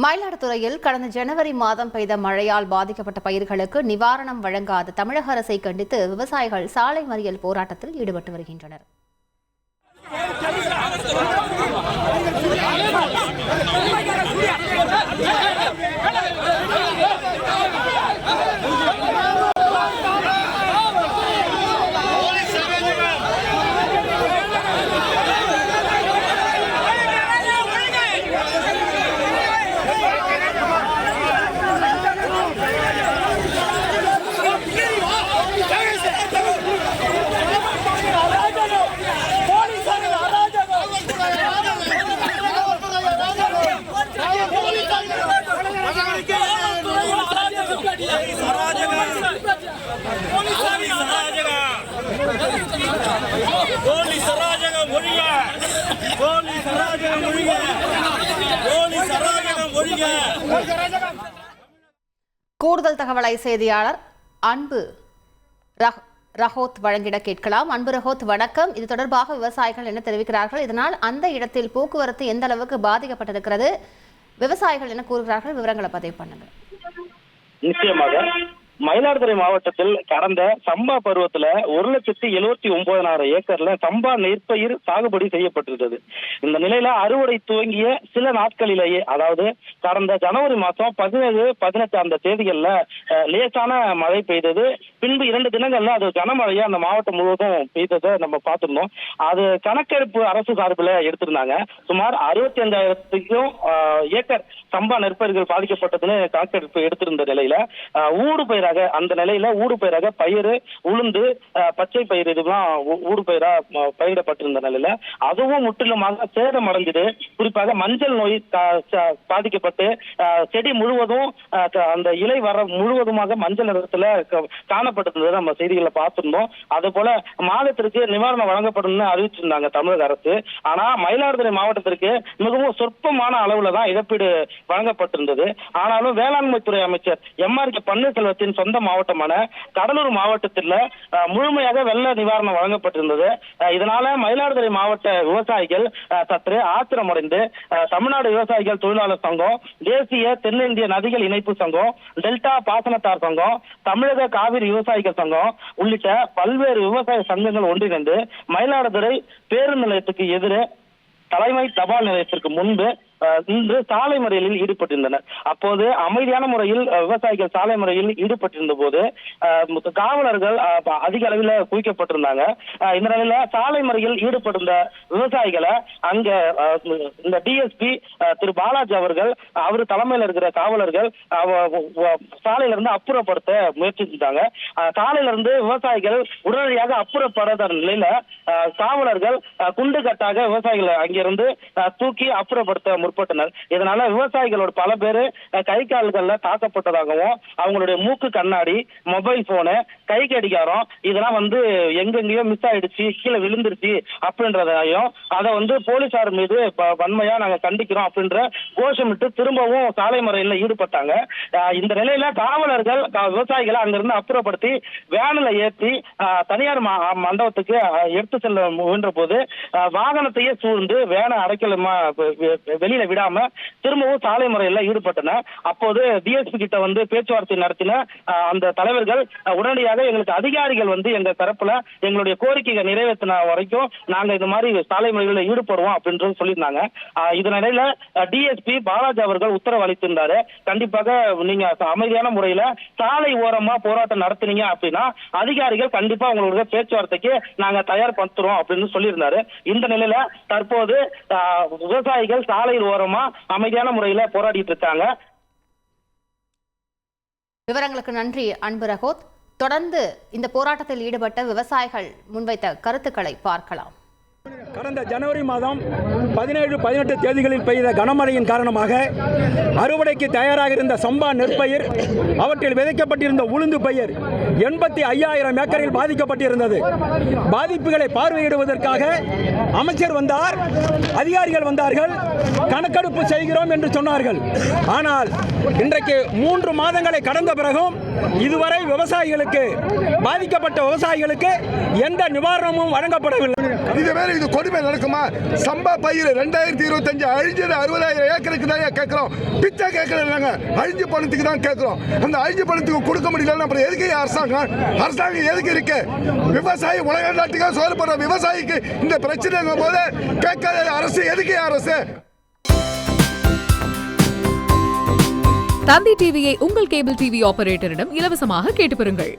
மயிலாடுதுறையில் கடந்த ஜனவரி மாதம் பெய்த மழையால் பாதிக்கப்பட்ட பயிர்களுக்கு நிவாரணம் வழங்காத தமிழக அரசை கண்டித்து விவசாயிகள் சாலை மறியல் போராட்டத்தில் ஈடுபட்டு வருகின்றனர். கூடுதல் தகவலை செய்தியாளர் அன்பு ரஹோத் வழங்கிட கேட்கலாம். அன்பு ரஹோத், வணக்கம். இது தொடர்பாக விவசாயிகள் என்ன தெரிவிக்கிறார்கள்? இதனால் அந்த இடத்தில் போக்குவரத்து எந்த அளவுக்கு பாதிக்கப்பட்டிருக்கிறது? விவசாயிகள் என்ன கூறுகிறார்கள்? விவரங்களை பதிவு பண்ணுங்க. நிச்சயமாக மயிலாடுதுறை மாவட்டத்தில் கடந்த சம்பா பருவத்துல 1,79,000 ஏக்கர்ல சம்பா நெற்பயிர் சாகுபடி செய்யப்பட்டிருந்தது. இந்த நிலையில அறுவடை துவங்கிய சில நாட்களிலேயே, அதாவது கடந்த ஜனவரி மாசம் 17, 18 அந்த தேதிகள்ல லேசான மழை பெய்தது. பின்பு 2 தினங்கள்ல அது கனமழையை அந்த மாவட்டம் முழுவதும் பெய்ததை நம்ம பார்த்திருந்தோம். அது கணக்கெடுப்பு அரசு சார்பில் எடுத்திருந்தாங்க. சுமார் 65,000 ஏக்கர் சம்பா நெற்பயிர்கள் பாதிக்கப்பட்டதுன்னு கணக்கெடுப்பு எடுத்திருந்த நிலையில ஊடு பயிராக, அந்த நிலையில ஊடு பயிராக பயிர், உளுந்து, பச்சை பயிர் இதெல்லாம் ஊடு பயிரா பயிரிடப்பட்டிருந்த நிலையில அதுவும் முற்றிலுமாக சேதம் அடைஞ்சது. குறிப்பாக மஞ்சள் நோய் பாதிக்கப்பட்டு செடி முழுவதும் அந்த இலை வர முழுவதுமாக மஞ்சள் நிறத்துல காணப்பட்டிருந்தது நம்ம செய்திகளை பார்த்திருந்தோம். அது போல மாதத்திற்கு நிவாரணம் வழங்கப்படும் அறிவிச்சிருந்தாங்க தமிழக அரசு. ஆனா மயிலாடுதுறை மாவட்டத்திற்கு மிகவும் சொற்பமான அளவுல தான் இழப்பீடு வழங்கப்பட்டிருந்தது. ஆனாலும் வேளாண்மை துறை அமைச்சர் MRK பன்னீர்செல்வத்தின் சொந்த மாவட்டமான கடலூர் மாவட்டத்தில் முழுமையாக வெள்ள நிவாரணம் வழங்கப்பட்டிருந்தது. இதனால மயிலாடுதுறை மாவட்ட விவசாயிகள் சற்று ஆத்திரமடைந்து தமிழ்நாடு விவசாயிகள் தொழிலாளர் சங்கம், தேசிய தென்னிந்திய நதிகள் இணைப்பு சங்கம், டெல்டா பாசனத்தார் சங்கம், தமிழக காவிரி விவசாயிகள் சங்கம் உள்ளிட்ட பல்வேறு விவசாய சங்கங்கள் ஒன்றிணைந்து மயிலாடுதுறை பேருந்து நிலையத்துக்கு எதிரே தலைமை தபால் நிலையத்திற்கு முன்பு இன்று சாலை மறியலில் ஈடுபட்டிருந்தனர். அப்போது அமைதியான முறையில் விவசாயிகள் சாலை மறியலில் ஈடுபட்டிருந்த போது காவலர்கள் அதிக அளவில் குவிக்கப்பட்டிருந்தாங்க. இந்த நிலையில சாலை மறியலில் ஈடுபட்டிருந்த விவசாயிகளை அங்க இந்த DSP திரு பாலாஜி அவர்கள், அவர் தலைமையில் இருக்கிற காவலர்கள் சாலையில இருந்து அப்புறப்படுத்த முயற்சித்தாங்க. சாலையில இருந்து விவசாயிகள் உடனடியாக அப்புறப்படாத நிலையில காவலர்கள் குண்டு கட்டாக விவசாயிகளை அங்கிருந்து தூக்கி அப்புறப்படுத்த முற்பட்டனர். இதனால விவசாயிகளோட பல பேரு கை கால்கள்ல தாக்கப்பட்டதாகவும், அவங்களுடைய மூக்கு கண்ணாடி, மொபைல் போனு, கை கடிகாரம் இதெல்லாம் எங்கெங்கயோ மிஸ் ஆயிடுச்சு, கீழே விழுந்துருச்சு அப்படின்றதையும், அதை போலீசார் மீது வன்மையா நாங்க கண்டிக்கிறோம் அப்படின்ற கோஷமிட்டு திரும்பவும் சாலை மறியலில் ஈடுபட்டாங்க. இந்த நிலையில காவலர்கள் விவசாயிகளை அங்கிருந்து அப்புறப்படுத்தி வேனில் ஏற்றி தனியார் மண்டபத்துக்கு எடுத்து செல்ல முயன்ற போது வாகனத்தையே சூழ்ந்து வேனை அடைக்கலமா வெளியில விடாம திரும்பவும் சாலை முறையில் ஈடுபட்டனர். அப்போது DSP கிட்ட பேச்சுவார்த்தை நடத்தின அந்த தலைவர்கள் உடனடியாக எங்களுக்கு அதிகாரிகள் எங்க தரப்புல எங்களுடைய கோரிக்கைகள் நிறைவேற்றின வரைக்கும் நாங்க இந்த மாதிரி சாலை முறைகளில் ஈடுபடுவோம் அப்படின்னு சொல்லியிருந்தாங்க. இதனிடையில DSP பாலாஜி அவர்கள் உத்தரவு அளித்திருந்தாரு. கண்டிப்பாக நீங்க அமைதியான முறையில சாலை ஓரமா போராட்டம் நடத்தினீங்க அப்படின்னா அதிகாரிகள் கண்டிப்பா உங்களுடைய பேச்சுவார்த்தைக்கு நாங்க தயார்படுத்துறோம் அப்படின்னு சொல்லியிருந்தாரு. இந்த நிலையில தற்போது விவசாயிகள் சாலையில் ஓரமா அமைதியான முறையில போராடிட்டு இருக்காங்க. விவரங்களுக்கு நன்றி அன்பு ரஹோத். தொடர்ந்து இந்த போராட்டத்தில் ஈடுபட்ட விவசாயிகள் முன்வைத்த கருத்துக்களை பார்க்கலாம். கடந்த ஜனவரி மாதம் 17, 18 தேதிகளில் பெய்த கனமழையின் காரணமாக அறுவடைக்கு தயாராக இருந்த சம்பா நெற்பயிர், அவற்றில் விதைக்கப்பட்டிருந்த உளுந்து பயிர் 85,000 ஏக்கரில் பாதிக்கப்பட்டிருந்தது. பாதிப்புகளை பார்வையிடுவதற்காக அமைச்சர் வந்தார், அதிகாரிகள் வந்தார்கள், கணக்கெடுப்பு செய்கிறோம் என்று சொன்னார்கள். ஆனால் இன்றைக்கு 3 மாதங்களை கடந்த பிறகும் இதுவரை விவசாயிகளுக்கு பாதிக்கப்பட்ட விவசாயிகளுக்கு எந்த நிவாரணமும் வழங்கப்படவில்லை. இது கொடுமை நடக்குமா? சம்பா பயிர் 2025 அழிஞ்சது 60,000 ஏக்கருக்கு தான் கேட்கிறோம். பிச்சை கேட்கறாங்க, அழிஞ்சு பணத்துக்கு தான் கேட்கிறோம். அந்த அழிஞ்சு பணத்துக்கு கொடுக்க முடியல, அப்புறம் எதுக்கு அரசாங்கம் எதுக்கு இருக்கு? விவசாயி உலக நாட்டுக்காக சோறு போடுற விவசாயிக்கு இந்த பிரச்சனைங்க போது கேட்காத அரசு எதுக்கு அரசு? தந்தி டிவியை உங்கள் கேபிள் டிவி ஆபரேட்டரிடம் இலவசமாக கேட்டு பெறுங்கள்.